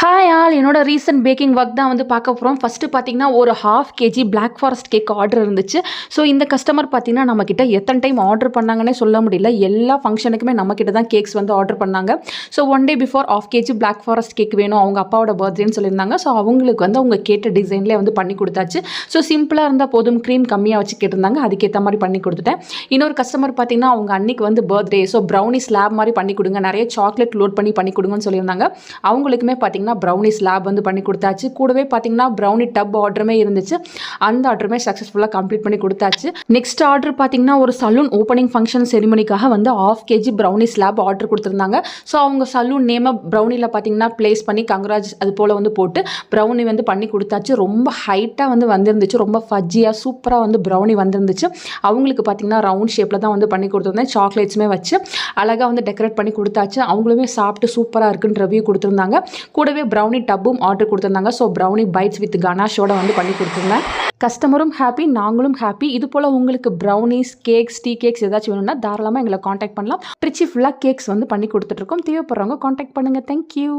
Hi all என்னோட recent packing work தான் வந்து பார்க்க போகிறோம். ஃபஸ்ட்டு பார்த்தீங்கன்னா ஒரு 1/2 kg Black Forest cake order இருந்துச்சு. ஸோ இந்த கஸ்டமர் பார்த்தீங்கன்னா நம்மக்கிட்ட எத்தனை டைம் ஆர்டர் பண்ணாங்கன்னே சொல்ல முடியல. எல்லா ஃபங்க்ஷனுக்குமே நம்மக்கிட்ட தான் கேக்ஸ் வந்து ஆர்டர் பண்ணாங்க. So 1 day before 1/2 kg Black Forest cake வேணும், அவங்க அப்பாவோட பர்த்டேன்னு சொல்லியிருந்தாங்க. ஸோ அவங்களுக்கு வந்து அவங்க கேட்ட டிசைன்லேயே வந்து பண்ணி கொடுத்தாச்சு. ஸோ சிம்பிளாக இருந்தால் போதும், க்ரீம் கம்மியாக வச்சு கேட்டிருந்தாங்க, அதுக்கேற்ற மாதிரி பண்ணி கொடுத்துட்டேன். இன்னொரு கஸ்டமர் பார்த்தீங்கன்னா அவங்க அன்னைக்கு வந்து பர்த்டே, ஸோ ப்ரௌனி ஸ்லாப் மாதிரி பண்ணி கொடுங்க, நிறைய சாக்லேட் லோட் பண்ணி கொடுங்கன்னு சொல்லியிருந்தாங்க. அவங்களுக்குமே பார்த்தீங்கன்னா ப்ரௌனி ஸ்லாப் வந்து பண்ணி கொடுத்தாச்சு. கூடவே பார்த்தீங்கன்னா ப்ரௌனி டப் ஆர்டருமே இருந்துச்சு, அந்த ஆர்டருமே சக்ஸஸ்ஃபுல்லாக கம்ப்ளீட் பண்ணி கொடுத்தாச்சு. நெக்ஸ்ட் ஆர்டர் பார்த்தீங்கன்னா ஒரு சலூன் ஓப்பனிங் ஃபங்க்ஷன் செரிமனிக்காக வந்து 1/2 kg ப்ரௌனி ஸ்லாப் ஆர்டர் கொடுத்துருந்தாங்க. ஸோ அவங்க சலூன் நேமை ப்ரௌனியில் பார்த்தீங்கன்னா ப்ளேஸ் பண்ணி கங்க்ராஜ் அது போல் வந்து போட்டு ப்ரௌனி வந்து பண்ணி கொடுத்தாச்சு. ரொம்ப ஹைட்டாக வந்து வந்திருந்துச்சு, ரொம்ப ஃபஜ்ஜியாக சூப்பராக வந்து ப்ரௌனி வந்திருந்துச்சு. அவங்களுக்கு பார்த்தீங்கன்னா ரவுண்ட் ஷேப்பில் தான் வந்து பண்ணி கொடுத்துருந்தேன். சாக்லேட்ஸுமே வச்சு அழகாக வந்து டெக்கரேட் பண்ணி கொடுத்தாச்சு. அவங்களுமே சாப்பிட்டு சூப்பராக இருக்குன்னு ரிவ்யூ கொடுத்துருந்தாங்க. கூடவே ப்ரௌனி டப்பும் ஆர்டர் கொடுத்துருந்தாங்க. ஸோ ப்ரௌனி பைட்ஸ் வித் கனாஷோட வந்து பண்ணி கொடுத்துருந்தேன். கஸ்டமரும் ஹாப்பி, நாங்களும் ஹாப்பி. இது போல் உங்களுக்கு ப்ரௌனிஸ், கேக்ஸ், டீ கேக்ஸ் ஏதாச்சும் வேணும்னா தாராளமாக எங்களை காண்டாக்ட் பண்ணலாம். திருச்சி ஃபுல்லாக கேக்ஸ் வந்து பண்ணி கொடுத்துட்ருக்கோம். தேவைப்படுறவங்க காண்டாக்ட் பண்ணுங்கள். தேங்க்யூ.